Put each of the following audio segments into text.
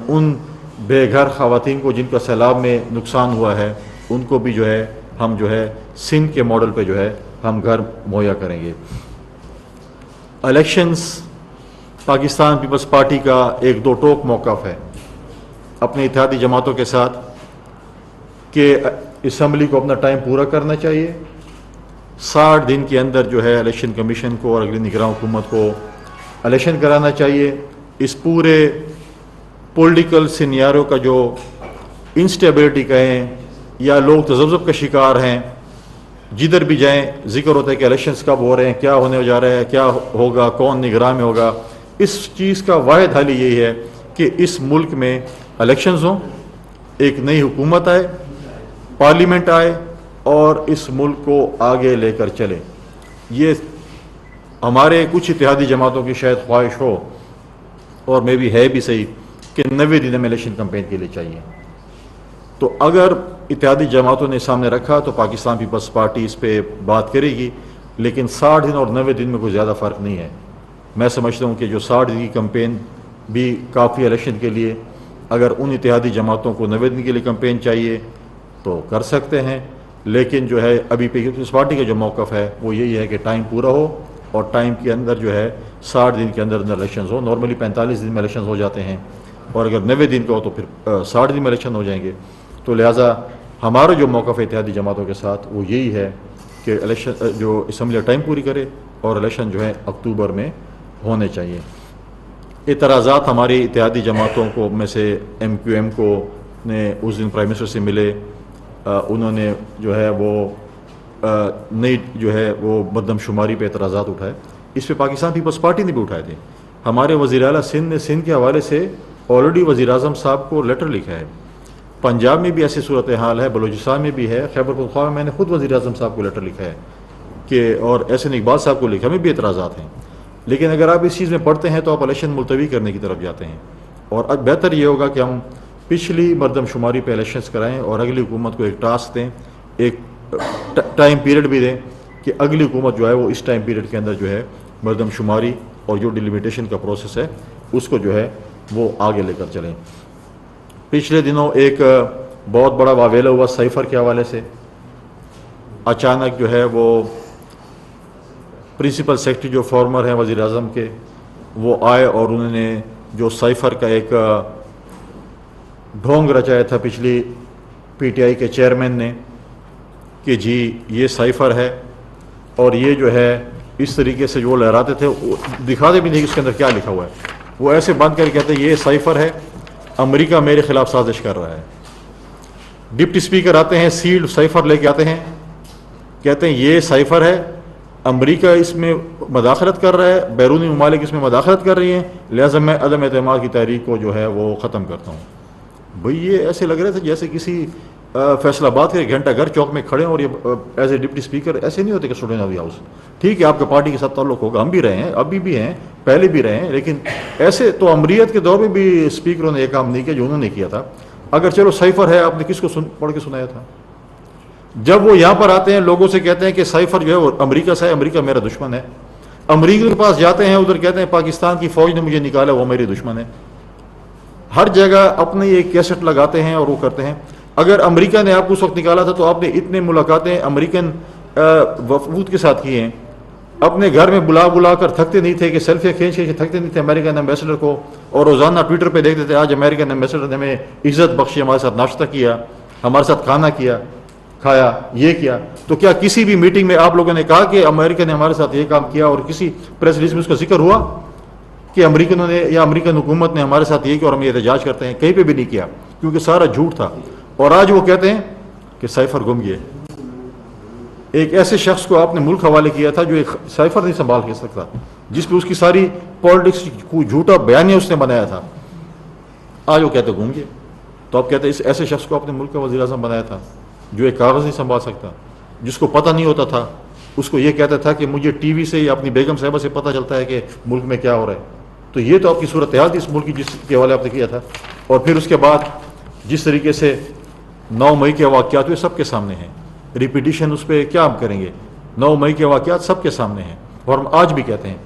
ان بے گھر خواتین کو جن کا سیلاب میں نقصان ہوا ہے ان کو بھی جو ہے ہم جو ہے سندھ کے ماڈل پہ جو ہے ہم گھر مہیا کریں گے۔ الیکشنز پاکستان پیپلز پارٹی کا ایک دو ٹوک موقف ہے اپنے اتحادی جماعتوں کے ساتھ کہ اسمبلی کو اپنا ٹائم پورا کرنا چاہیے، 60 دن کے اندر جو ہے الیکشن کمیشن کو اور اگلی نگراں حکومت کو الیکشن کرانا چاہیے۔ اس پورے پولیٹیکل سینیارو کا جو انسٹیبلٹی کہیں یا لوگ تذبذب کا شکار ہیں، جدھر بھی جائیں ذکر ہوتا ہے کہ الیکشنز کب ہو رہے ہیں، کیا ہونے جا رہا ہے، کیا ہوگا، کون نگراں میں ہوگا۔ اس چیز کا واحد حل یہی ہے کہ اس ملک میں الیکشنز ہوں، ایک نئی حکومت آئے، پارلیمنٹ آئے اور اس ملک کو آگے لے کر چلے۔ یہ ہمارے کچھ اتحادی جماعتوں کی شاید خواہش ہو، اور میں بھی ہے بھی صحیح، کہ 90 دن میں الیکشن کمپین کے لیے چاہیے۔ تو اگر اتحادی جماعتوں نے سامنے رکھا تو پاکستان پیپلز پارٹی اس پہ بات کرے گی، لیکن 60 دن اور 90 دن میں کوئی زیادہ فرق نہیں ہے۔ میں سمجھتا ہوں کہ جو 60 دن کی کمپین بھی کافی الیکشن کے لیے، اگر ان اتحادی جماعتوں کو 90 دن کے لیے کمپین چاہیے تو کر سکتے ہیں، لیکن جو ہے ابھی پیپلز پارٹی کا جو موقف ہے وہ یہی ہے کہ ٹائم پورا ہو اور ٹائم کے اندر جو ہے 60 دن کے اندر الیکشنز ہو۔ نارملی 45 دن میں الیکشنز ہو جاتے ہیں، اور اگر 90 دن کا ہو تو پھر 60 دن میں الیکشن ہو جائیں گے۔ تو لہٰذا ہمارا جو موقف ہے اتحادی جماعتوں کے ساتھ وہ یہی ہے کہ الیکشن جو اسمبلی ٹائم پوری کرے اور الیکشن جو ہے اکتوبر میں ہونے چاہیے۔ اعتراضات ہماری اتحادی جماعتوں کو میں سے MQM کو نے اس دن پرائم منسٹر سے ملے، انہوں نے جو ہے وہ نئی جو ہے وہ مردم شماری پہ اعتراضات اٹھائے۔ اس پہ پاکستان پیپلز پارٹی نے بھی اٹھائے تھے۔ ہمارے وزیر اعلیٰ سندھ نے سندھ کے حوالے سے آلریڈی وزیر اعظم صاحب کو لیٹر لکھا ہے۔ پنجاب میں بھی ایسی صورتحال ہے، بلوچستان میں بھی ہے، خیبر پختونخوا میں میں نے خود وزیر اعظم صاحب کو لیٹر لکھا ہے کہ، اور احسن اقبال صاحب کو لکھا، ہمیں بھی اعتراضات ہیں۔ لیکن اگر آپ اس چیز میں پڑھتے ہیں تو آپ الیکشن ملتوی کرنے کی طرف جاتے ہیں، اور اب بہتر یہ ہوگا کہ ہم پچھلی مردم شماری پہ الیکشنز کرائیں اور اگلی حکومت کو ایک ٹاسک دیں، ایک ٹائم پیریڈ بھی دیں کہ اگلی حکومت جو ہے وہ اس ٹائم پیریڈ کے اندر جو ہے مردم شماری اور جو ڈیلیمیٹیشن کا پروسیس ہے اس کو جو ہے وہ آگے لے کر چلیں۔ پچھلے دنوں ایک بہت بڑا واویلا ہوا سائفر کے حوالے سے۔ اچانک جو ہے وہ پرنسپل سیکرٹری جو فارمر ہیں وزیر اعظم کے، وہ آئے اور انہوں نے جو سائفر کا ایک ڈھونگ رچایا تھا پچھلی PTI کے چیئرمین نے کہ جی یہ سائفر ہے، اور یہ جو ہے اس طریقے سے جو لہراتے تھے دکھاتے بھی نہیں کہ اس کے اندر کیا لکھا ہوا ہے۔ وہ ایسے بند کر کہتے ہیں یہ سائفر ہے، امریکہ میرے خلاف سازش کر رہا ہے۔ ڈپٹی اسپیکر آتے ہیں، سیلڈ سائفر لے کے آتے ہیں، کہتے ہیں یہ سائفر ہے، امریکہ اس میں مداخلت کر رہا ہے، بیرونی ممالک اس میں مداخلت کر رہی ہیں، لہٰذا میں عدم اعتماد کی تحریک کو جو ہے وہ ختم کرتا ہوں۔ بھئی یہ ایسے لگ رہے تھے جیسے کسی فیصل آباد کے گھنٹہ گھر چوک میں کھڑے ہیں، اور یہ ایز اے ڈپٹی اسپیکر ایسے نہیں ہوتے کہ اسٹوڈنٹ آف دی ہاؤس۔ ٹھیک ہے آپ کے پارٹی کے ساتھ تعلق ہوگا، ہم بھی رہے ہیں، ابھی بھی ہیں، پہلے بھی رہے ہیں، لیکن ایسے تو امریت کے دور میں بھی اسپیکروں نے یہ کام نہیں کیا جو انہوں نے کیا تھا۔ اگر چلو سائفر ہے، آپ نے کس کو پڑھ کے سنایا تھا؟ جب وہ یہاں پر آتے ہیں لوگوں سے کہتے ہیں کہ سائفر جو ہے وہ امریکہ سے ہے، امریکہ میرا دشمن ہے، امریکہ کے پاس جاتے ہیں ادھر کہتے ہیں پاکستان کی فوج نے مجھے نکالا، وہ میری دشمن ہے۔ ہر جگہ اپنی ایک کیسٹ لگاتے ہیں اور وہ کرتے ہیں۔ اگر امریکہ نے آپ کو اس وقت نکالا تھا تو آپ نے اتنے ملاقاتیں امریکن وفود کے ساتھ کی ہیں، اپنے گھر میں بلا بلا کر تھکتے نہیں تھے کہ سیلفیاں کھینچ کے تھکتے نہیں تھے امریکن ایمبیسڈر کو، اور روزانہ ٹویٹر پہ دیکھتے تھے آج امریکن ایمبیسڈر نے ہمیں عزت بخشی، ہمارے ساتھ ناشتہ کیا، ہمارے ساتھ کھانا کھایا، یہ کیا۔ تو کیا کسی بھی میٹنگ میں آپ لوگوں نے کہا کہ امریکہ نے ہمارے ساتھ یہ کام کیا، اور کسی پریس ریلیز میں اس کا ذکر ہوا کہ امریکنوں نے یا امریکن حکومت نے ہمارے ساتھ یہ کیا اور ہم یہ احتجاج کرتے ہیں؟ کہیں پہ بھی نہیں کیا، کیونکہ سارا جھوٹ تھا۔ اور آج وہ کہتے ہیں کہ سائفر گم گئے۔ ایک ایسے شخص کو آپ نے ملک حوالے کیا تھا جو ایک سائفر نہیں سنبھال کے سکتا، جس پہ اس کی ساری پالیٹکس کو جھوٹا بیانیہ اس نے بنایا تھا، آج وہ کہتے گم گئے۔ تو آپ کہتے ہیں اس ایسے شخص کو آپ نے ملک کا وزیر اعظم بنایا تھا جو ایک کاغذ نہیں سنبھال سکتا، جس کو پتہ نہیں ہوتا تھا، اس کو یہ کہتا تھا کہ مجھے ٹی وی سے یا اپنی بیگم صاحبہ سے پتہ چلتا ہے کہ ملک میں کیا ہو رہا ہے۔ تو یہ تو آپ کی صورتحال تھی اس ملک کی جس کے حوالے آپ نے کیا تھا۔ اور پھر اس کے بعد جس طریقے سے 9 مئی کے واقعات ہوئے سب کے سامنے ہیں، ریپیٹیشن اس پہ کیا ہم کریں گے؟ 9 مئی کے واقعات سب کے سامنے ہیں، اور ہم آج بھی کہتے ہیں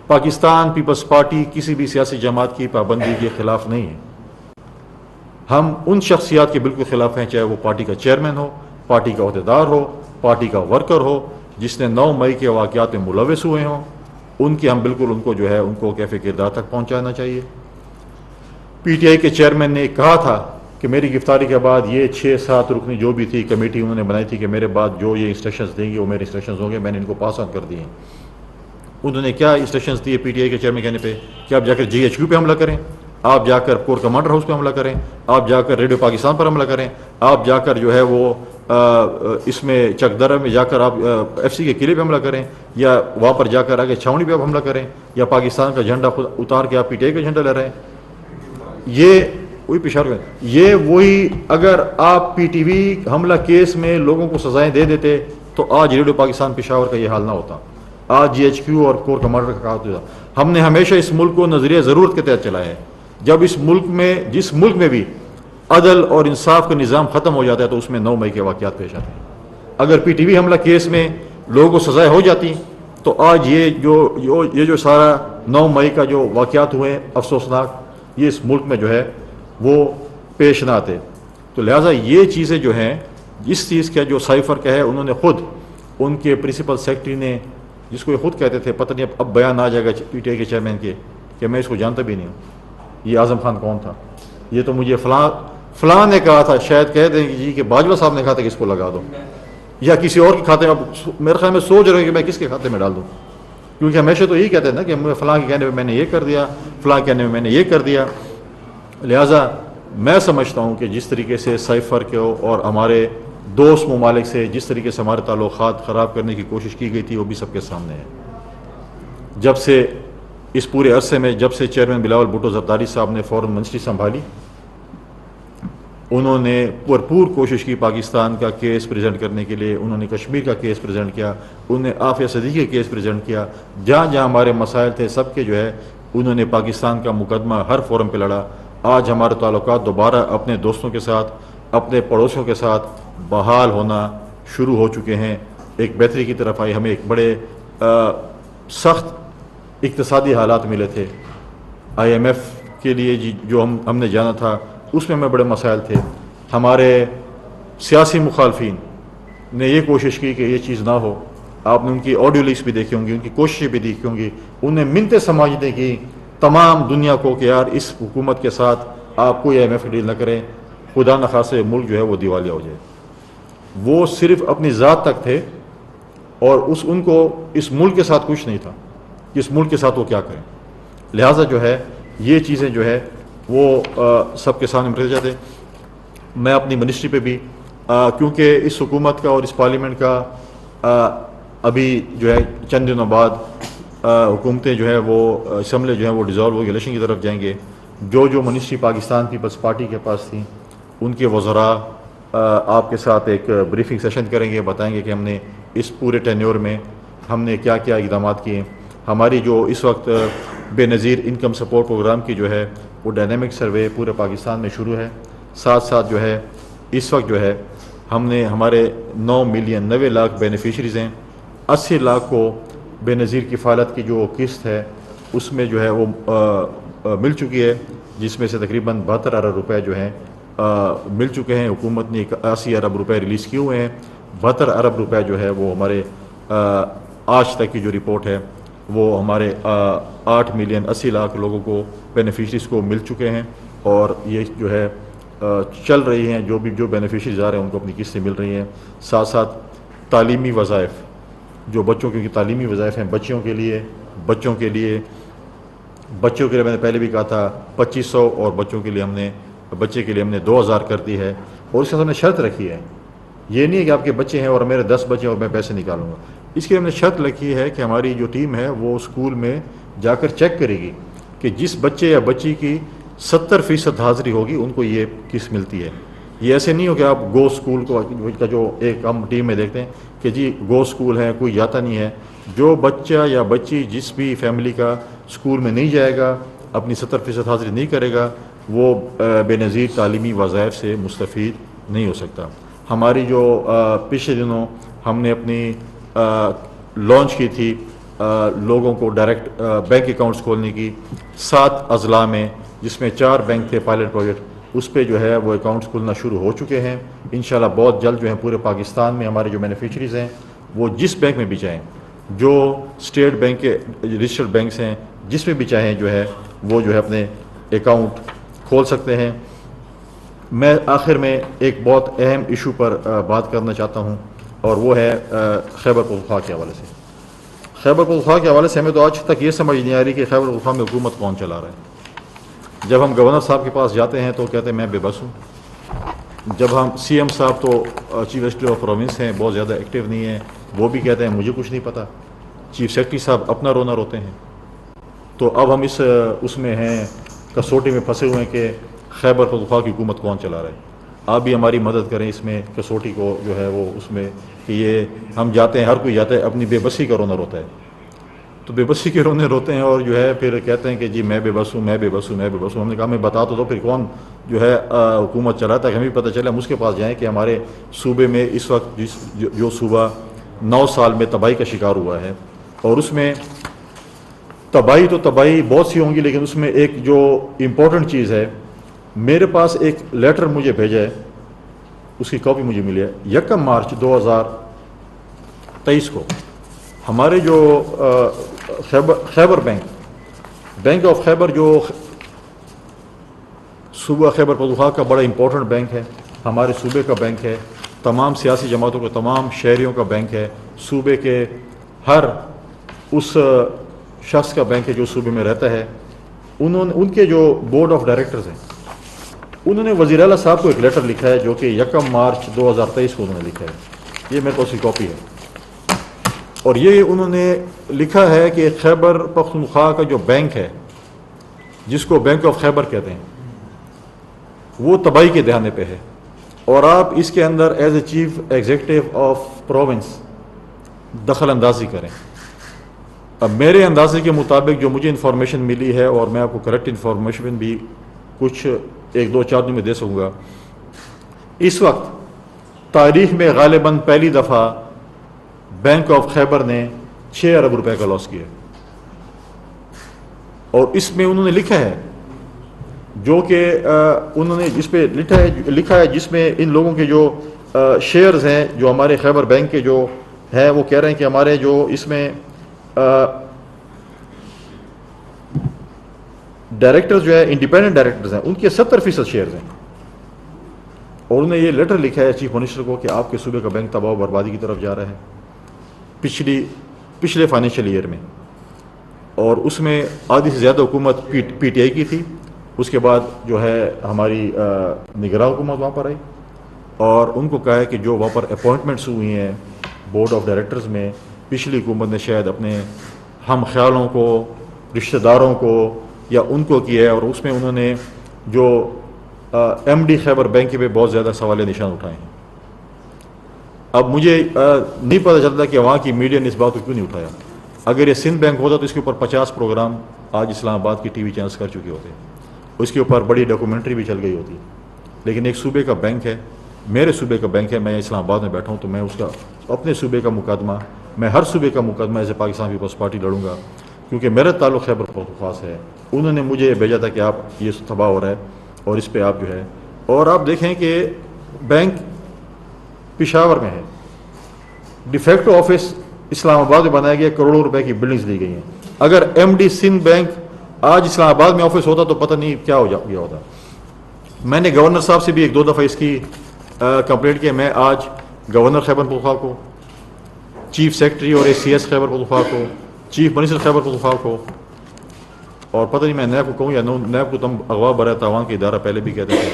پاکستان پیپلز پارٹی کسی بھی سیاسی جماعت کی پابندی کے خلاف نہیں ہے۔ ہم ان شخصیات کے بالکل خلاف ہیں، چاہے وہ پارٹی کا چیئرمین ہو، پارٹی کا عہدیدار ہو، پارٹی کا ورکر ہو، جس نے 9 مئی کے واقعات میں ملوث ہوئے ہوں، ان کی ہم بالکل ان کو جو ہے ان کو کیفے کردار تک پہنچانا چاہیے۔ پی ٹی آئی کے چیئرمین نے کہا تھا کہ میری گرفتاری کے بعد یہ 6-7 رکنی جو بھی تھی کمیٹی انہوں نے بنائی تھی کہ میرے بعد جو یہ انسٹرکشنز دیں گے وہ میرے انسٹرکشنز ہوں گے، میں نے ان کو پاس آن کر دیے ہیں۔ انہوں نے کیا انسٹرکشنز دیے پی ٹی آئی کے چیئرمین کہنے پہ کہ آپ جا کر جی ایچ کیو پہ حملہ کریں، آپ جا کر کور کمانڈر ہاؤس پہ حملہ کریں، آپ جا کر ریڈیو پاکستان پر حملہ کریں، آپ جا کر جو ہے وہ اس میں چک درہ میں جا کر آپ ایف سی کے قلعے پہ حملہ کریں، یا وہاں پر جا کر آگے چھاؤنی پہ آپ حملہ کریں، یا پاکستان کا جھنڈا خود اتار کے آپ پی ٹی آئی کا جھنڈا لے رہے ہیں۔ یہ وہی پشاور میں یہ وہی اگر آپ پی ٹی وی حملہ کیس میں لوگوں کو سزائیں دے دیتے تو آج ریڈیو پاکستان پشاور کا یہ حال نہ ہوتا، آج جی ایچ کیو اور کور کمانڈر کا کہا ہوتا۔ ہم نے ہمیشہ اس ملک کو نظریہ ضرورت کے تحت چلایا ہے۔ جب اس ملک میں جس ملک میں بھی عدل اور انصاف کا نظام ختم ہو جاتا ہے تو اس میں 9 مئی کے واقعات پیش آتے ہیں۔ اگر پی ٹی وی حملہ کیس میں لوگوں کو سزائیں ہو جاتی تو آج یہ جو سارا 9 مئی کا جو واقعات ہوئے ہیں افسوسناک، یہ اس ملک میں جو ہے وہ پیش نہ آتے۔ تو لہٰذا یہ چیزیں جو ہیں، جس چیز کا جو سائفر کا ہے، انہوں نے خود ان کے پرنسپل سیکرٹری نے، جس کو یہ خود کہتے تھے، پتہ نہیں اب بیان آ جائے گا پی ٹی آئی کے چیئرمین کے کہ میں اس کو جانتا بھی نہیں ہوں، یہ اعظم خان کون تھا، یہ تو مجھے فلاں نے کہا تھا، شاید کہہ دیں جی کہ باجوہ صاحب نے کہا تھا کہ اس کو لگا دو، یا کسی اور کے کھاتے میں۔ اب میرے خیال میں سوچ رہے ہیں کہ میں کس کے کھاتے میں ڈال دوں، کیونکہ ہمیشہ تو یہی کہتے ہیں نا کہ فلاں کے کہنے پہ میں نے یہ کر دیا، فلاں کہنے میں نے یہ کر دیا۔ لہٰذا میں سمجھتا ہوں کہ جس طریقے سے سائفر کے اور ہمارے دوست ممالک سے جس طریقے سے ہمارے تعلقات خراب کرنے کی کوشش کی گئی تھی وہ بھی سب کے سامنے ہے۔ جب سے اس پورے عرصے میں جب سے چیئرمین بلاول بھٹو زرداری صاحب نے فورن منسٹری سنبھالی، انہوں نے بھرپور کوشش کی پاکستان کا کیس پریزنٹ کرنے کے لیے، انہوں نے کشمیر کا کیس پریزنٹ کیا، انہوں نے عافیہ صدیقی کا کیس پریزنٹ کیا، جہاں جہاں ہمارے مسائل تھے سب کے جو ہے انہوں نے پاکستان کا مقدمہ ہر فورم پہ لڑا۔ آج ہمارے تعلقات دوبارہ اپنے دوستوں کے ساتھ، اپنے پڑوسیوں کے ساتھ بحال ہونا شروع ہو چکے ہیں، ایک بہتری کی طرف آئی۔ ہمیں ایک بڑے سخت اقتصادی حالات ملے تھے، آئی ایم ایف کے لیے جو ہم نے جانا تھا اس میں ہمیں بڑے مسائل تھے۔ ہمارے سیاسی مخالفین نے یہ کوشش کی کہ یہ چیز نہ ہو، آپ نے ان کی آڈیو لیکس بھی دیکھی ہوں گی، ان کی کوششیں بھی دیکھی ہوں گی، انہیں منتیں سماجتیں کی تمام دنیا کو کہ یار اس حکومت کے ساتھ آپ کوئی آئی ایم ایف ڈیل نہ کریں، خدا نخواستہ ملک جو ہے وہ دیوالیہ ہو جائے۔ وہ صرف اپنی ذات تک تھے اور ان کو اس ملک کے ساتھ کچھ نہیں تھا کہ اس ملک کے ساتھ وہ کیا کریں۔ لہٰذا جو ہے یہ چیزیں جو ہے وہ سب کے سامنے رکھ جاتے۔ میں اپنی منسٹری پہ بھی کیونکہ اس حکومت کا اور اس پارلیمنٹ کا ابھی جو ہے چند دنوں بعد حکومتیں جو ہے وہ اسمبلی جو ہے وہ ڈیزالو ہو کے الیکشن کی طرف جائیں گے۔ جو منسٹری پاکستان پیپلز پارٹی کے پاس تھیں ان کے وزراء آپ کے ساتھ ایک بریفنگ سیشن کریں گے، بتائیں گے کہ ہم نے اس پورے ٹینیور میں ہم نے کیا کیا اقدامات کیے۔ ہماری جو اس وقت بے نظیر انکم سپورٹ پروگرام کی جو ہے وہ ڈائنامک سروے پورے پاکستان میں شروع ہے۔ ساتھ ساتھ جو ہے اس وقت جو ہے ہم نے ہمارے 9 ملین 90 لاکھ بینیفیشریز ہیں، 80 لاکھ کو بے نظیر کفالت کی جو قسط ہے اس میں جو ہے وہ مل چکی ہے، جس میں سے تقریباً 72 ارب روپے جو ہیں مل چکے ہیں۔ حکومت نے 81 ارب روپے ریلیز کیے ہوئے ہیں۔ 72 ارب روپے جو ہے وہ ہمارے آج تک کی جو رپورٹ ہے وہ ہمارے 8 ملین 80 لاکھ لوگوں کو بینیفیشریز کو مل چکے ہیں، اور یہ جو ہے چل رہی ہیں، جو بینیفیشریز آ رہے ہیں ان کو اپنی قسطیں مل رہی ہیں۔ ساتھ ساتھ تعلیمی وظائف، جو بچوں کی تعلیمی وظائف ہیں بچوں کے لیے میں نے پہلے بھی کہا تھا 2500، اور بچے کے لیے ہم نے 2000 کر دی ہے، اور اس کے ساتھ ہم نے شرط رکھی ہے، یہ نہیں ہے کہ آپ کے بچے ہیں اور میرے 10 بچے ہیں اور میں پیسے نکالوں گا۔ اس کے لیے ہم نے شرط رکھی ہے کہ ہماری جو ٹیم ہے وہ اسکول میں جا کر چیک کرے گی کہ جس بچے یا بچی کی 70% حاضری ہوگی ان کو یہ قسط ملتی ہے۔ یہ ایسے نہیں ہو کہ آپ گو اسکول کا جو ایک ہم ٹیم میں دیکھتے ہیں کہ جی گو اسکول ہے، کوئی جاتا نہیں ہے۔ جو بچہ یا بچی جس بھی فیملی کا اسکول میں نہیں جائے گا، اپنی 70% حاضری نہیں کرے گا، وہ بے نظیر تعلیمی وظائف سے مستفید نہیں ہو سکتا۔ ہماری جو پچھلے دنوں ہم نے اپنی لانچ کی تھی لوگوں کو ڈائریکٹ بینک اکاؤنٹس کھولنے کی 7 اضلاع میں، جس میں 4 بینک تھے پائلٹ پروجیکٹ، اس پہ جو ہے وہ اکاؤنٹس کھلنا شروع ہو چکے ہیں. انشاءاللہ بہت جلد جو ہے پورے پاکستان میں ہمارے جو بینیفیشریز ہیں وہ جس بینک میں بھی چاہیں, جو اسٹیٹ بینک کے رجسٹرڈ بینکس ہیں, جس میں بھی چاہیں جو ہے وہ جو ہے اپنے اکاؤنٹ کھول سکتے ہیں. میں آخر میں ایک بہت اہم ایشو پر بات کرنا چاہتا ہوں, اور وہ ہے خیبر پختونخوا کے حوالے سے. خیبر پختونخوا کے حوالے سے ہمیں تو آج تک یہ سمجھ نہیں آ رہی کہ خیبر پختونخوا میں حکومت کون چلا رہا ہے. جب ہم گورنر صاحب کے پاس جاتے ہیں تو کہتے ہیں میں بے بس ہوں. جب ہم سی ایم صاحب تو چیف ایگزیکٹو آف پروونس ہیں, بہت زیادہ ایکٹیو نہیں ہیں, وہ بھی کہتے ہیں مجھے کچھ نہیں پتہ. چیف سیکرٹری صاحب اپنا رونا روتے ہیں. تو اب ہم اس میں ہیں, کسوٹی میں پھنسے ہوئے ہیں کہ خیبر پختونخوا کی حکومت کون چلا رہا ہے. آپ بھی ہماری مدد کریں اس میں, کسوٹی کو جو ہے وہ اس میں, کہ یہ ہم جاتے ہیں, ہر کوئی جاتا ہے اپنی بے بسی کا رونا روتا ہے. تو بے بسی کے رونے روتے ہیں اور جو ہے پھر کہتے ہیں کہ جی میں بے بس ہوں, میں بے بس ہوں, میں بے بس ہوں. ہم نے کہا میں بتا تو دو پھر کون جو ہے حکومت چلاتا ہے, ہمیں بھی پتہ چلے, ہم اس کے پاس جائیں کہ ہمارے صوبے میں اس وقت جو صوبہ 9 سال میں تباہی کا شکار ہوا ہے, اور اس میں تباہی تو تباہی بہت سی ہوں گی, لیکن اس میں ایک جو امپورٹنٹ چیز ہے, میرے پاس ایک لیٹر مجھے بھیجا ہے, اس کی کاپی مجھے ملی ہے. 1 مارچ 2023 کو ہمارے جو خیبر بینک آف خیبر, جو صوبہ خیبر پختونخوا کا بڑا امپورٹنٹ بینک ہے, ہمارے صوبے کا بینک ہے, تمام سیاسی جماعتوں کے تمام شہریوں کا بینک ہے, صوبے کے ہر اس شخص کا بینک ہے جو صوبے میں رہتا ہے. ان کے جو بورڈ آف ڈائریکٹرز ہیں, انہوں نے وزیر اعلیٰ صاحب کو ایک لیٹر لکھا ہے جو کہ 1 مارچ 2023 کو انہوں نے لکھا ہے. یہ میرے پاس کی کاپی ہے, اور یہ انہوں نے لکھا ہے کہ خیبر پختونخوا کا جو بینک ہے, جس کو بینک آف خیبر کہتے ہیں, وہ تباہی کے دہانے پہ ہے, اور آپ اس کے اندر as a chief executive of province دخل اندازی کریں. اب میرے اندازے کے مطابق جو مجھے انفارمیشن ملی ہے, اور میں آپ کو کریکٹ انفارمیشن بھی کچھ 1-2-4 دن میں دے سکوں گا, اس وقت تاریخ میں غالباً پہلی دفعہ بینک آف خیبر نے 6 ارب روپے کا لاس کیا, اور اس میں انہوں نے لکھا ہے, جو کہ انہوں نے جس پہ لکھا ہے جس میں ان لوگوں کے جو شیئرز ہیں, جو ہمارے خیبر بینک کے جو ہیں, وہ کہہ رہے ہیں کہ ہمارے جو اس میں ڈائریکٹرز جو ہے انڈیپینڈنٹ ڈائریکٹرز ہیں, ان کے 70% شیئرز ہیں. اور انہوں نے یہ لیٹر لکھا ہے چیف منسٹر کو کہ آپ کے صوبے کا بینک تباہ و بربادی کی طرف جا رہا ہے پچھلے فائنینشیل ایئر میں. اور اس میں آدھی سے زیادہ حکومت پی ٹی آئی کی تھی. اس کے بعد جو ہے ہماری نگراں حکومت وہاں پر آئی, اور ان کو کہا ہے کہ جو وہاں پر اپوائنٹمنٹس ہوئی ہیں بورڈ آف ڈائریکٹرز میں, پچھلی حکومت نے شاید اپنے ہم خیالوں کو, رشتہ داروں کو یا ان کو کیا ہے, اور اس میں انہوں نے جو ایم ڈی خیبر بینک پہ بہت زیادہ سوال نشان اٹھائے ہیں. اب مجھے نہیں پتہ چلتا کہ وہاں کی میڈیا نے اس بات کو کیوں نہیں اٹھایا. اگر یہ سندھ بینک ہوتا تو اس کے اوپر 50 پروگرام آج اسلام آباد کی ٹی وی چینلز کر چکے ہوتے, اس کے اوپر بڑی ڈاکومنٹری بھی چل گئی ہوتی. لیکن ایک صوبے کا بینک ہے, میرے صوبے کا بینک ہے, میں اسلام آباد میں بیٹھا ہوں, تو میں اس کا اپنے صوبے کا مقدمہ, میں ہر صوبے کا مقدمہ ایسے پاکستان پیپلز پارٹی لڑوں گا, کیونکہ میرا تعلق خیبر پختونخوا سے ہے. انہوں نے مجھے بھیجا تھا کہ آپ یہ تباہ ہو رہا ہے, اور اس پہ آپ جو ہے, اور آپ دیکھیں کہ بینک پشاور میں ہے, ڈیفیکٹو آفس اسلام آباد میں بنایا گیا, کروڑوں روپے کی بلڈنگز دی گئی ہیں. اگر ایم ڈی سندھ بینک آج اسلام آباد میں آفس ہوتا تو پتہ نہیں کیا ہو گیا ہوتا. میں نے گورنر صاحب سے بھی 1-2 دفعہ اس کی کمپلینٹ کی. میں آج گورنر خیبر پختونخوا کو, چیف سیکرٹری اور سی ایس خیبر پختونخوا کو, چیف منسٹر خیبر پختونخوا کو, اور پتہ نہیں میں نیب کو کہوں یا نیب کو, تم اغوا برائے تاوان کا ادارہ پہلے بھی کہتے تھے,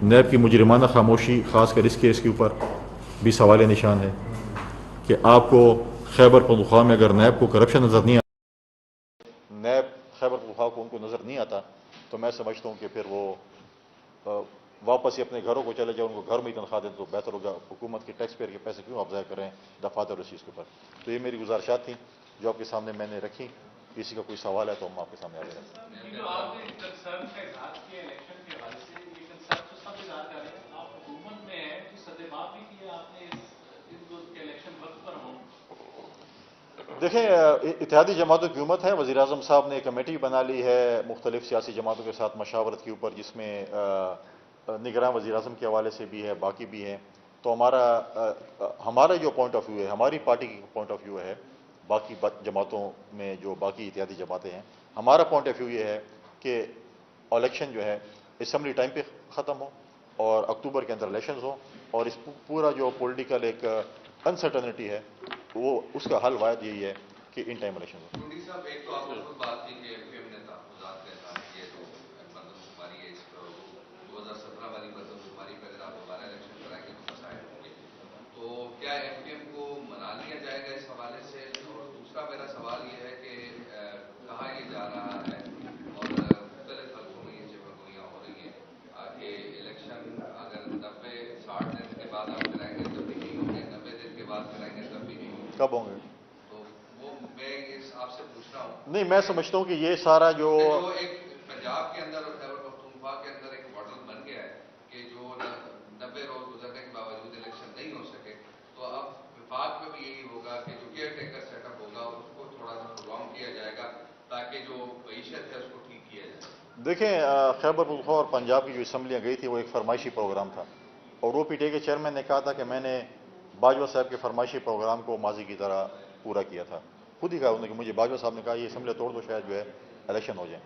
نیب کی مجرمانہ خاموشی خاص کر اس کیس کے اوپر بھی سوال نشان ہے کہ آپ کو خیبر پختونخوا میں اگر نیب کو کرپشن نظر نہیں آتا, نیب خیبر پختونخوا کو ان کو نظر نہیں آتا, تو میں سمجھتا ہوں کہ پھر وہ واپس ہی اپنے گھروں کو چلے جائیں, ان کو گھر میں ہی تنخواہ دیں تو بہتر ہوگا. حکومت کے ٹیکس پیئر کے پیسے کیوں آپ ضائع کریں دفاتر اور چیز کے اوپر. تو یہ میری گزارشات تھیں جو آپ کے سامنے میں نے رکھی. کسی کا کوئی سوال ہے تو ہم آپ کے سامنے آ رہے ہیں. دیکھیں, اتحادی جماعتوں کی حکومت ہے, وزیر اعظم صاحب نے کمیٹی بنا لی ہے مختلف سیاسی جماعتوں کے ساتھ مشاورت کے اوپر, جس میں نگراں وزیر اعظم کے حوالے سے بھی ہے، باقی بھی ہیں. تو ہمارا جو پوائنٹ آف ویو ہے، ہماری پارٹی کی پوائنٹ آف ویو ہے، باقی جماعتوں میں جو باقی اتحادی جماعتیں ہیں، ہمارا پوائنٹ آف ویو یہ ہے کہ الیکشن جو ہے اسمبلی ٹائم پہ ختم ہو اور اکتوبر کے اندر الیکشنز ہوں، اور اس پورا جو پولیٹیکل ایک انسرٹنٹی ہے وہ اس کا حل واحد یہی ہے کہ in time election who. Today صاحب، ایک تو آپ نے خود بات کی کہ ایم پی ایم نے تحفظات کا اعلان کیا جو مردم شماری ہے، اس 2017 والی مردم شماری پہ اگر آپ دوبارہ الیکشن کرائیں گے تو مسائل ہوں گے، تو کیا ایم پی ایم کو منا لیا جائے گا اس حوالے سے؟ اور دوسرا میرا سوال یہ ہے کہ کہاں یہ جا رہا ہے اور مختلف حلقوں میں یہ چپرگوئیاں ہو رہی ہیں کہ الیکشن اگر 90-60 دن کے بعد آپ کرائیں گے تب بھی نہیں ہوں گے، 90 دن کے بعد کرائیں گے تب بھی نہیں ہوں گے. کب ہوں گے؟ تو وہ میں آپ سے پوچھ رہا ہوں. نہیں، میں سمجھتا ہوں کہ یہ سارا جو ایک پنجاب کے اندر اور خیبر پختونخوا کے اندر ایک ماڈل بن گیا ہے کہ جو 90 روز گزرنے کے باوجود الیکشن نہیں ہو سکے، تو اب وفاق میں بھی یہی ہوگا کہ جو کیئر ٹیکر سیٹ اپ ہوگا اس کو تھوڑا سا پروگرام کیا جائے گا تاکہ جو معیشت ہے اس کو ٹھیک کیا جائے. دیکھیں، خیبر پختونخوا اور پنجاب کی جو اسمبلیاں گئی تھی وہ ایک فرمائشی پروگرام تھا، اور او پی ٹی کے چیئرمین نے کہا تھا کہ میں نے باجوہ صاحب کے فرمائشی پروگرام کو ماضی کی طرح پورا کیا تھا. خود ہی کہا انہوں نے کہ مجھے باجوہ صاحب نے کہا یہ اسمبلی توڑ دو، شاید جو ہے الیکشن ہو جائیں.